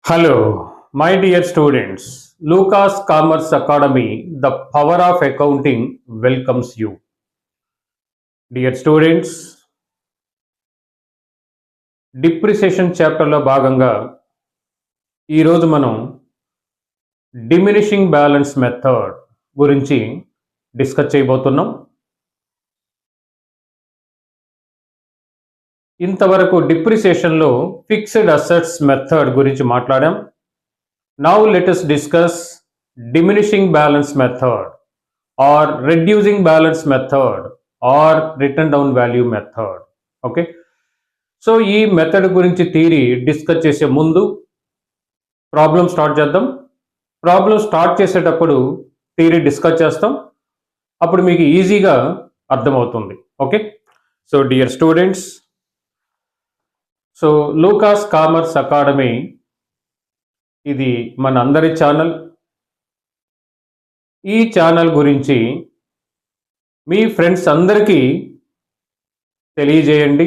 Hello, my dear students. Lucas Commerce Academy, the power of accounting welcomes you. Dear students, depreciation చాప్టర్లో భాగంగా ఈరోజు మనం diminishing balance method గురించి discuss చేయబోతున్నాం. ఇంతవరకు డిప్రిసియేషన్లో ఫిక్స్డ్ అసెట్స్ మెథడ్ గురించి మాట్లాడాం. Now let us discuss diminishing balance method or reducing balance method or written down value method. Okay. So ఈ మెథడ్ గురించి థియరీ డిస్కస్ చేసే ముందు ప్రాబ్లం స్టార్ట్ చేద్దాం. ప్రాబ్లం స్టార్ట్ చేసేటప్పుడు థియరీ డిస్కస్ చేస్తాం. అప్పుడు మీకు ఈజీగా అర్థమవుతుంది. Okay. So dear students, so Lucas commerce academy ఇది మన అందరి ఛానల్. ఈ ఛానల్ గురించి మీ ఫ్రెండ్స్ అందరికీ తెలియజేయండి.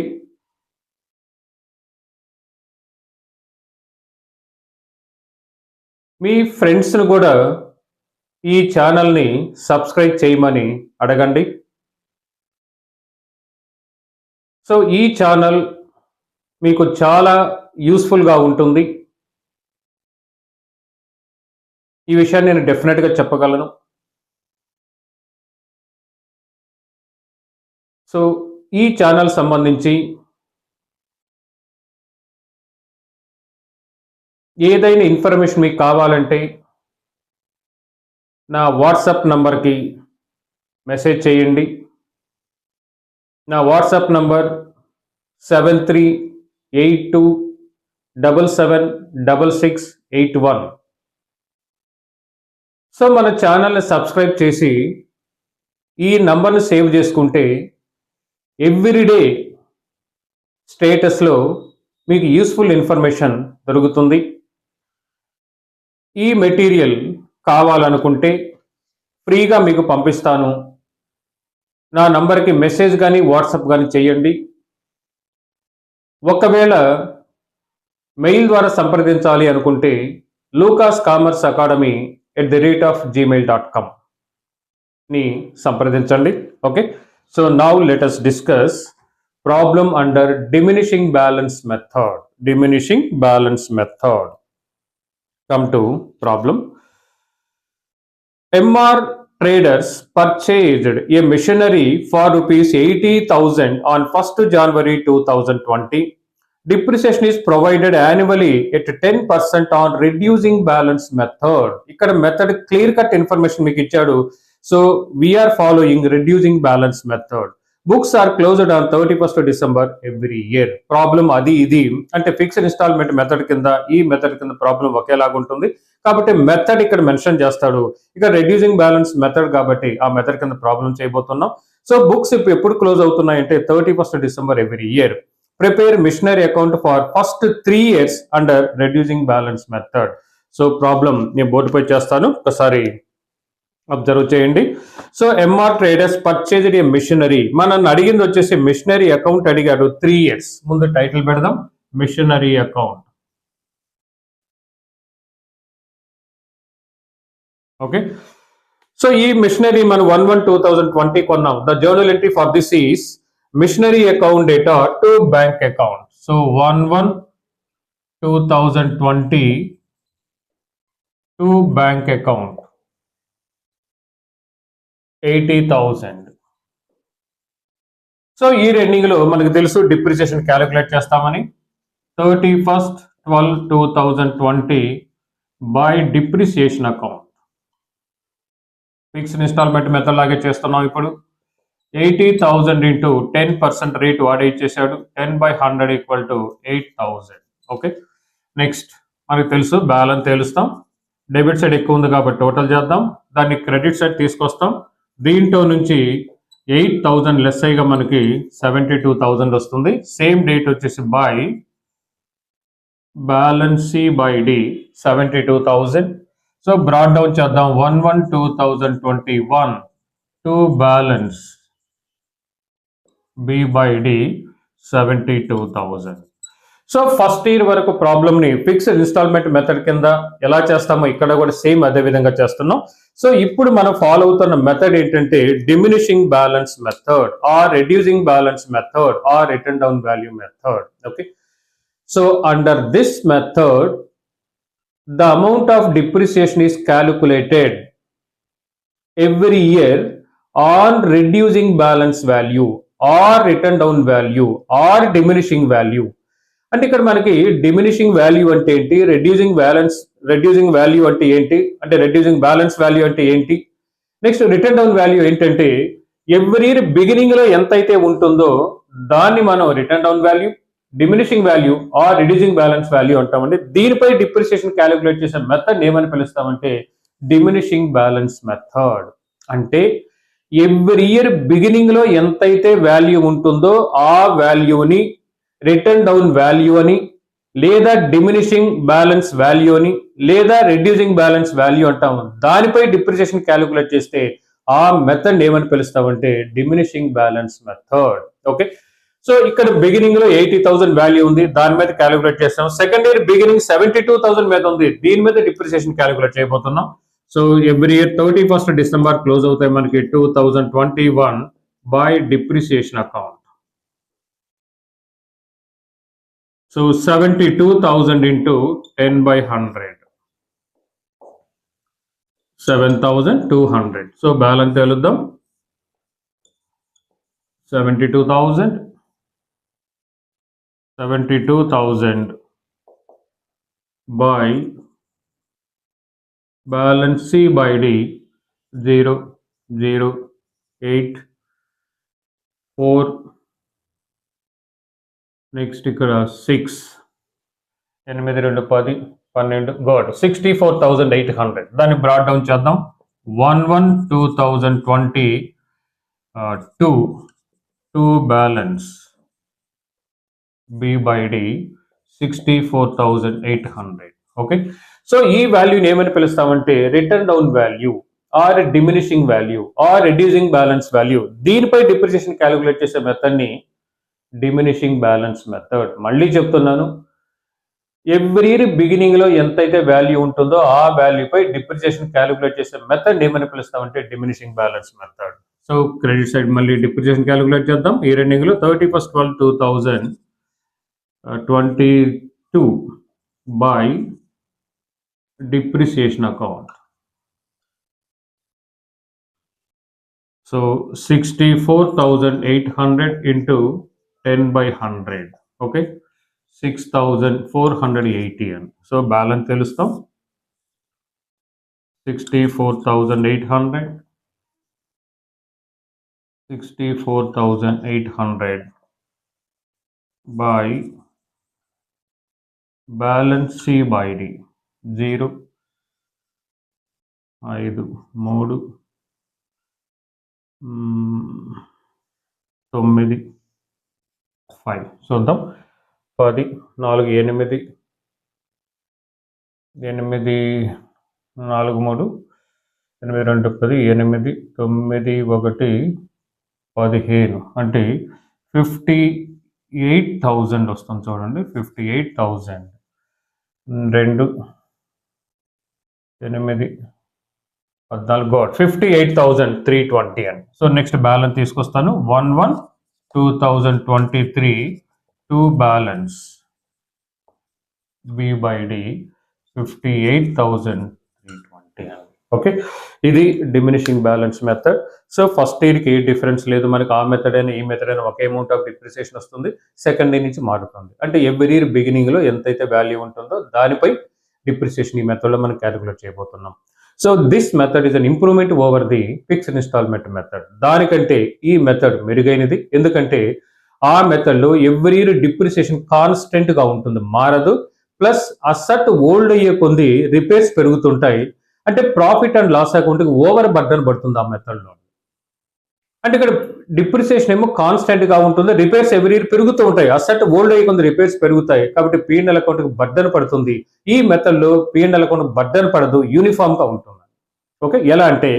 మీ ఫ్రెండ్స్ను కూడా ఈ ఛానల్ని సబ్స్క్రైబ్ చేయమని అడగండి. సో ఈ ఛానల్ మీకు చాలా యూస్ఫుల్గా ఉంటుంది. ఈ విషయాన్ని నేను డెఫినెట్గా చెప్పగలను. సో ఈ ఛానల్ సంబంధించి ఏదైనా ఇన్ఫర్మేషన్ మీకు కావాలంటే నా వాట్సాప్ నంబర్కి మెసేజ్ చేయండి. నా వాట్సాప్ నంబర్ 7382776681. సో మన ఛానల్ని సబ్స్క్రైబ్ చేసి ఈ నంబర్ని సేవ్ చేసుకుంటే ఎవ్రీడే స్టేటస్లో మీకు యూస్ఫుల్ ఇన్ఫర్మేషన్ దొరుకుతుంది. ఈ మెటీరియల్ కావాలనుకుంటే ఫ్రీగా మీకు పంపిస్తాను. నా నంబర్కి మెసేజ్ కానీ వాట్సాప్ కానీ చేయండి. ఒకవేళ మెయిల్ ద్వారా సంప్రదించాలి అనుకుంటే లూకాస్ కామర్స్ అకాడమీ @gmail.com ని సంప్రదించండి. Okay. So now let us discuss problem under diminishing balance method. Diminishing balance method. Come to problem. MR traders purchased a machinery for rupees 80,000 on 1st January 2020. Depreciation is provided annually at 10% on reducing balance method. ఇక్కడ method clear cut information మీకు ఇచ్చాడు. So we are following reducing balance method. Books are closed on 31st December every year. Problem అది ఇది అంటే fixed instalment method కింద ఈ method కింద problem ఒకేలాగా ఉంటుంది కాబట్టి మెథడ్ ఇక్కడ మెన్షన్ చేస్తాడు. ఇక రెడ్యూసింగ్ బ్యాలెన్స్ మెథడ్ కాబట్టి ఆ మెథడ్ కింద ప్రాబ్లం చేయబోతున్నాం. సో బుక్స్ ఎప్పుడు క్లోజ్ అవుతున్నాయంటే 31st December every year. Prepare machinery account for first 3 years under reducing balance method. So problem నేను బోర్డుపై చేస్తాను, ఒకసారి అబ్జర్వ్ చేయండి. So MR traders purchased a machinery. మనల్ని అడిగింది వచ్చేసి మిషనరీ అకౌంట్ అడిగాడు 3 years. ముందు టైటిల్ పెడదాం, మిషనరీ అకౌంట్. ఓకే. సో ఈ మిషనరీ మనం 1/1/2020 కొన్నాం. The journal entry for this is machinery account డేటా to bank account. So 1/1/2020 to bank account 80,000. So ఈ రెండింగ్ లో మనకు తెలుసు డిప్రిసియేషన్ క్యాలిక్యులేట్ చేస్తామని. 31st 12/2020 by depreciation account. Fixed instalment method లాగే చేస్తున్నాం. ఇప్పుడు 80,000 ఇంటూ 10% రేటు వాడే ఇచ్చేసాడు. 10/100 = 8,000. ఓకే. నెక్స్ట్ మనకు తెలుసు బ్యాలెన్స్ తెలుస్తాం. డెబిట్ సైడ్ ఎక్కువ ఉంది కాబట్టి టోటల్ చేద్దాం. దాన్ని క్రెడిట్ సైడ్ తీసుకొస్తాం. దీంట్లో నుంచి 8,000 లెస్ అయ్యిగా మనకి 72,000 వస్తుంది. సేమ్ డేట్ వచ్చేసి by balance c by d 72,000. So brought down చేద్దాం. 1/1/2021 to balance b by d 72,000. So first year వరకు ప్రాబ్లమ్ ని ఫిక్స్డ్ ఇన్స్టాల్మెంట్ మెథడ్ కింద ఎలా చేస్తామో ఇక్కడ కూడా సేమ్ అదే విధంగా చేస్తున్నాం. సో ఇప్పుడు మనం ఫాలో అవుతున్న మెథడ్ ఏంటంటే diminishing balance method or reducing balance method or return down value method. Okay, so under this method the amount of depreciation is calculated every year on reducing balance value or written down value or diminishing value. అంటే ఇక్కడ మనకి diminishing value అంటే ఏంటి, reducing value అంటే ఏంటి, అంటే reducing balance value అంటే ఏంటి, నెక్స్ట్ రిటర్న్ డౌన్ వాల్యూ ఏంటంటే ఎవ్రీ ఇయర్ బిగినింగ్ లో ఎంత అయితే ఉంటుందో దాన్ని మనం written down value, diminishing value or reducing balance value అంటామండి. దీనిపై డిప్రిసియేషన్ క్యాలిక్యులేట్ చేసే మెథడ్ ఏమని పిలుస్తామంటే డిమినిషింగ్ బ్యాలెన్స్ మెథడ్. అంటే ఎవ్రీ ఇయర్ బిగినింగ్ లో ఎంతైతే వాల్యూ ఉంటుందో ఆ వాల్యూని రిటర్న్ డౌన్ వాల్యూ అని, లేదా డిమినిషింగ్ బ్యాలెన్స్ వాల్యూ అని, లేదా రెడ్యూసింగ్ బ్యాలెన్స్ వాల్యూ అంటాము. దానిపై డిప్రిసియేషన్ క్యాలిక్యులేట్ చేస్తే ఆ మెథడ్ ఏమని పిలుస్తామంటే diminishing balance method. Okay, so ఇక్కడ బిగినింగ్ లో 80,000 వాల్యూ ఉంది, దాని మీద క్యాలిక్యులేట్ చేస్తాం. సెకండ్ ఇయర్ బిగినింగ్ 72,000 మీద ఉంది, దీని మీద డిప్రిసియేషన్ క్యాలిక్యులేట్ చేయబోతున్నాం. So every year 31st December close అవుతాయి మనకి 2021 by depreciation account. So 72,000 into 10/100 7,200. So balance తెలుద్దాం. 72,000 by balance C by D 0 0 8 4 next ఇక్కడ 6 8 2 10 12 గుడ్ 64,800. దాన్ని బ్రాడ్ డౌన్ చేద్దాం. 1/1/2022 to balance B by D 64,800. Okay, so ఈ వాల్యూని ఏమని పిలుస్తామంటే written down value or diminishing value or reducing balance value. దీనిపై depreciation calculate చేసే మెథడ్ని డిమినిషింగ్ బ్యాలెన్స్ మెథడ్. మళ్ళీ చెప్తున్నాను, ఎవ్రీ ఇయర్ బిగినింగ్ లో ఎంతైతే వాల్యూ ఉంటుందో ఆ వాల్యూపై డిప్రిసియేషన్ క్యాలిక్యులేట్ చేసే మెథడ్ ఏమని పిలుస్తామంటే diminishing balance method. So credit side మళ్ళీ డిప్రిసియేషన్ క్యాలిక్యులేట్ చేద్దాం. ఈ ఎండింగ్ లో 31/12/2022 by depreciation account. So 64,800 into 10/100. Okay, 6,480 అని. సో బ్యాలెన్స్ తెలుస్తాం. 64,800 by balance C by D 0 5 3 9 5. చూద్దాం. 10 4 8 8 4 3 8 2 10 8 9 1 15 అంటే 58,000 వస్తుంది. చూడండి, 58,000 2 8 14 గోడ్ 58,320 అని. సో నెక్స్ట్ బ్యాలెన్స్ తీసుకొస్తాను. 1/1/2023 to balance B by D 58,320 అని. ఓకే, ఇది diminishing balance method. So first ఇయర్కి ఏ డిఫరెన్స్ లేదు మనకి, ఆ మెథడ్ అయినా ఈ మెథడ్ అయినా ఒకే అమౌంట్ ఆఫ్ డిప్రిసియేషన్ వస్తుంది. సెకండ్ ఇయర్ నుంచి మారుతుంది. అంటే ఎవ్రీ ఇయర్ బిగినింగ్ లో ఎంతైతే వాల్యూ ఉంటుందో దానిపై డిప్రిసియేషన్ ఈ మెథడ్ లో మనం క్యాలిక్యులేట్ చేయబోతున్నాం. So this method is an improvement over the fixed instalment method. దానికంటే ఈ మెథడ్ మెరుగైనది. ఎందుకంటే ఆ మెథడ్ లో ఎవ్రీ ఇయర్ డిప్రిసియేషన్ కాన్స్టెంట్ గా ఉంటుంది, మారదు. ప్లస్ అసెట్ ఓల్డ్ అయ్యే కొంది రిపేర్స్ పెరుగుతుంటాయి. అంటే ప్రాఫిట్ అండ్ లాస్ అకౌంట్ కి ఓవర్ బర్డన్ పడుతుంది ఆ మెథడ్ లో. అంటే ఇక్కడ డిప్రిసియేషన్ ఏమో కాన్స్టెంట్ గా ఉంటుంది, రిపేర్స్ ఎవ్రీ ఇయర్ పెరుగుతూ ఉంటాయి. అసెట్ ఓల్డ్ అయ్యే కొంది రిపేర్స్ పెరుగుతాయి, కాబట్టి P&L అకౌంట్ కి బర్డన్ పడుతుంది. ఈ మెథడ్ లో P&L అకౌంట్ బర్డన్ పడదు, యూనిఫామ్ గా ఉంటుంది. ఓకే, ఎలా అంటే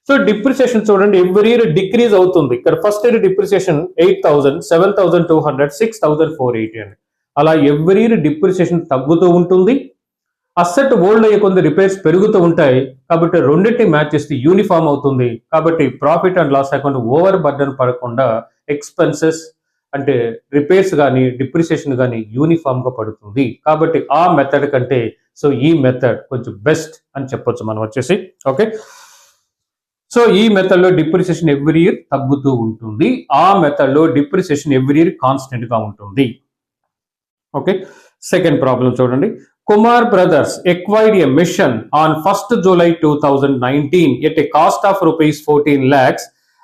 సో డిప్రిసియేషన్ చూడండి ఎవ్రీ ఇయర్ డిక్రీజ్ అవుతుంది. ఇక్కడ ఫస్ట్ ఇయర్ డిప్రిసియేషన్ 8,000 7,200 6,480 అండి. అలా ఎవ్రీ ఇయర్ డిప్రిసియేషన్ తగ్గుతూ ఉంటుంది. అసెట్ ఓల్డ్ అయ్యే కొంత రిపేర్స్ పెరుగుతూ ఉంటాయి. కాబట్టి రెండింటిని మ్యాచ్ చేస్తే యూనిఫామ్ అవుతుంది. కాబట్టి profit and loss account over burden పడకుండా ఎక్స్పెన్సెస్ అంటే రిపేర్స్ కానీ డిప్రిసియేషన్ కానీ యూనిఫామ్గా పడుతుంది. కాబట్టి ఆ మెథడ్ కంటే సో ఈ మెథడ్ కొంచెం బెస్ట్ అని చెప్పొచ్చు మనం వచ్చేసి. ఓకే, సో ఈ మెథడ్లో డిప్రిసియేషన్ ఎవ్రీ ఇయర్ తగ్గుతూ ఉంటుంది. ఆ మెథడ్లో డిప్రిసియేషన్ ఎవ్రీ ఇయర్ కాన్స్టెంట్గా ఉంటుంది. ఓకే, సెకండ్ ప్రాబ్లం చూడండి. Kumar Brothers acquired a mission on 1st July 2019 at a cost of rupees 14 lakhs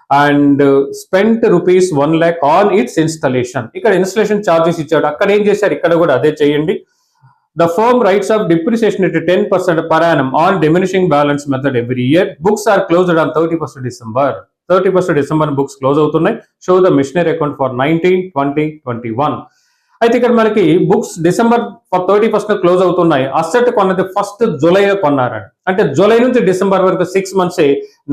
and spent rupees 1 lakh on its installation. ఇక్కడ ఇన్స్టలేషన్ చార్జెస్ ఇచ్చాడు, అక్కడ ఏం చేశారు, ఇక్కడ కూడా అదే చేయండి. The firm writes off depreciation at 10% per annum on diminishing balance method every year. Books are closed on 31st December. 31st December books close అవుతున్నాయి. Show the machinery account for 19, 20, 21. అయితే ఇక్కడ మనకి బుక్స్ డిసెంబర్ 31st క్లోజ్ అవుతున్నాయి. Asset కొన్నది 1st జూలైలో కొన్నారండి. అంటే July నుంచి December వరకు 6 months.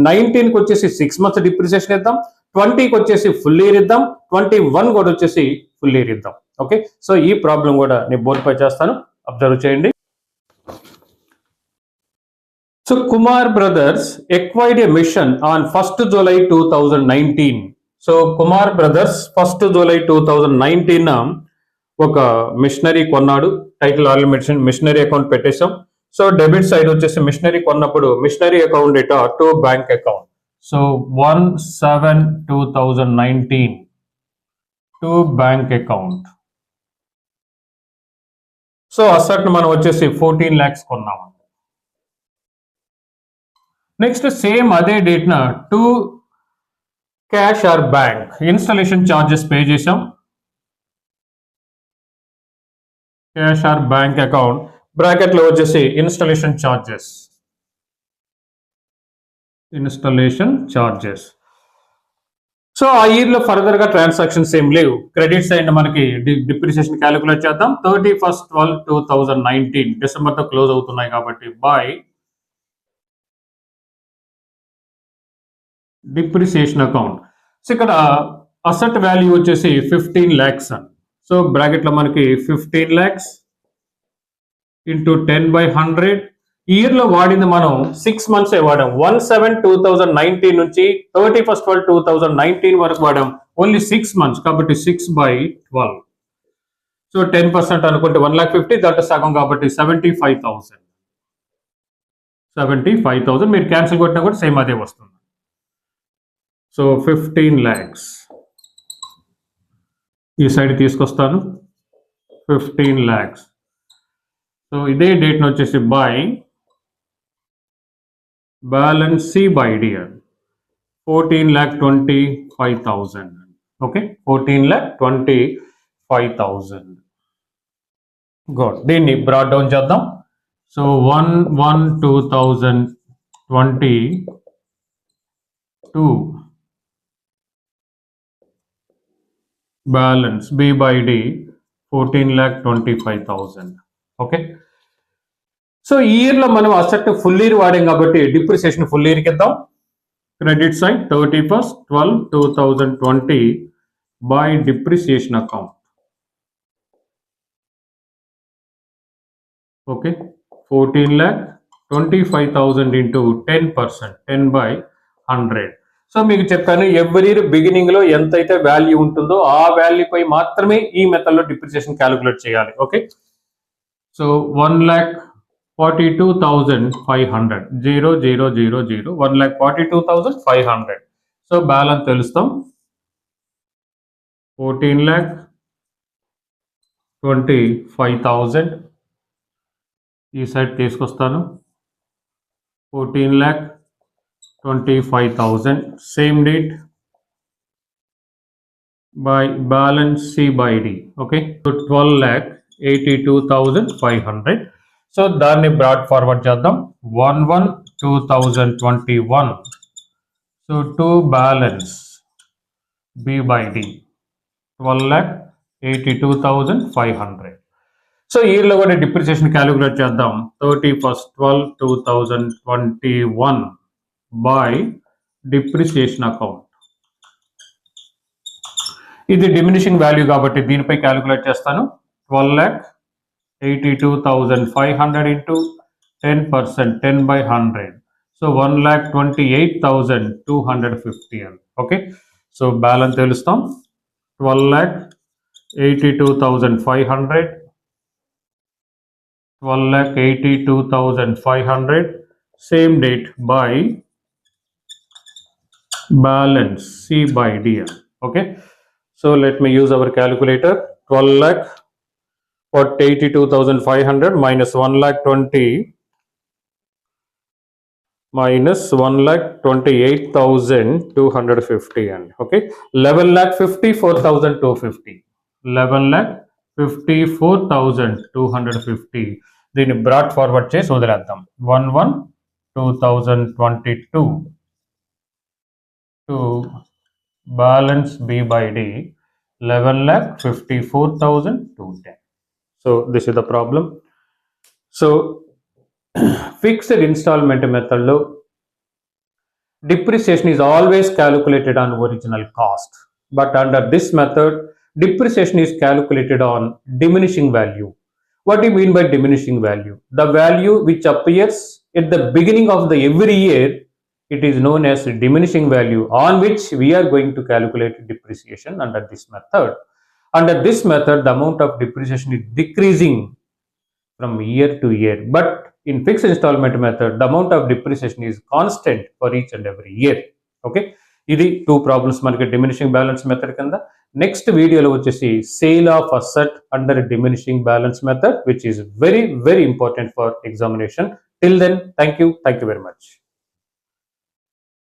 19కి వచ్చేసి 6 months డిప్రిసియేషన్ ఇద్దాం, 20కి వచ్చేసి ఫుల్ ఇయర్ ఇద్దాం, 21 కూడా వచ్చేసి ఫుల్ ఇయర్ ఇద్దాం. ఓకే, సో ఈ ప్రాబ్లం కూడా నేను బోర్డు పై చేస్తాను, అబ్జర్వ్ చేయండి. So Kumar brothers acquired a machine on 1st July 2019. So Kumar brothers 1st July 2019 ఒక మిషనరీ కొన్నాడు. టైటిల్ ఆల్రెడీ మిషనరీ అకౌంట్ పెట్టేశాం. సో డెబిట్ సైడ్ వచ్చేసి మిషనరీ కొన్నప్పుడు మిషనరీ అకౌంట్ ఇట to bank account. So 1/7/2019 to bank account. So asset మనం వచ్చేసి 14 lakhs కొన్నాము. Next same అదే డేట్న to cash or bank installation charges pay చేసాం. Cash or bank account bracket లో వచ్చేసి ఇన్స్టాలేషన్ చార్జెస్. సో ఆ ఇయర్ లో ఫర్దర్ గా ట్రాన్సాక్షన్స్ ఏం లేవు. క్రెడిట్ సైడ్ మనకి డిప్రిసియేషన్ క్యాలిక్యులేట్ చేద్దాం. 31/12/2019 డిసెంబర్ తో క్లోజ్ అవుతున్నాయి కాబట్టి బై డిప్రిసియేషన్ అకౌంట్. సో ఇక్కడ అసెట్ వాల్యూ వచ్చేసి 15 lakhs అని. సో బ్రాకెట్ లో మనకి 15 lakhs ఇంటూ 10/100. ఇయర్ లో వాడింది మనం 6 months వాడాం. 1/7/2019 నుంచి 31/12/2019 వరకు వాడాం. ఓన్లీ 6 months కాబట్టి 6/12. సో 10% అనుకుంటే 1,50,000, దాంట్లో సగం కాబట్టి 75,000. మీరు క్యాన్సిల్ కొట్టినా కూడా సేమ్ అదే వస్తుంది. సో 15 lakhs ఈ సైడ్ తీసుకొస్తాను. 15 lakhs. సో ఇదే డేట్ వచ్చేసి by balance c by d 14,25,000. Okay, 14,25,000. Good, దీన్ని బ్రాడ్ డౌన్ చేద్దాం. So 1/1/2022 balance b by d 14,25,000. Okay, so ఈ ఇయర్ లో మనం అసెట్ ఫుల్ ఇయర్ వాడాం కాబట్టి డిప్రిసియేషన్ ఫుల్ ఇయర్కి ఇద్దాం. Credit side 31/12/2020 by depreciation account. Okay, 14,25,000 into 10%, 10/100. So మీకు చెప్పాను ఎవ్రీ ఇయర్ బిగినింగ్ లో ఎంతైతే వాల్యూ ఉంటుందో ఆ వాల్యూ పై మాత్రమే ఈ మెథడ్ లో డిప్రిసియేషన్ క్యాలిక్యులేట్ చేయాలి. Okay, so 1,42,500 0,0,0,0 1,42,500. సో బ్యాలెన్స్ తెలుస్తాం. 14,25,000 ఈ సైడ్ తీసుకొస్తాను. 14,25,000 same date by balance C by D. Okay, so 12,82,500. So దాన్ని బ్రాడ్ ఫార్వర్డ్ చేద్దాం. 1/1/2021. So to balance B by D 12,82,500. So ఇయర్లో కూడా డిప్రిసియేషన్ క్యాలిక్యులేట్ చేద్దాం. 31/12/2021 బై డిప్రిసియేషన్ అకౌంట్. ఇది డిమినిషింగ్ వాల్యూ కాబట్టి దీనిపై క్యాలిక్యులేట్ చేస్తాను. 12 lakh 82,500 into 10%, 10 by 100. So 1,28,250. Okay. So balance telustam 12 lakh 82,500, 12 lakh 82,500, same date by balance C by D. Okay. So let me use our calculator. 12 lakh what 82,500 minus 1 lakh 20 minus 1 lakh 28,250 and okay 11 lakh 54,250, 11 lakh 54,250. దీన్ని brought forward చేసి వదిలేద్దాం 1/1/2022 to balance B by D 11 lakh 54,210. So this is the problem. So fixed installment method lo depreciation is always calculated on original cost, but under this method depreciation is calculated on diminishing value. What do you mean by diminishing value? The value which appears at the beginning of the every year, it is known as diminishing value, on which we are going to calculate depreciation under this method. Under this method the amount of depreciation is decreasing from year to year, but in fixed installment method the amount of depreciation is constant for each and every year. Okay, ఇది two problems మనకి diminishing balance method కింద. Next వీడియోలో వచ్చేసి sale of asset under diminishing balance method, which is very very important for examination. Till then thank you very much.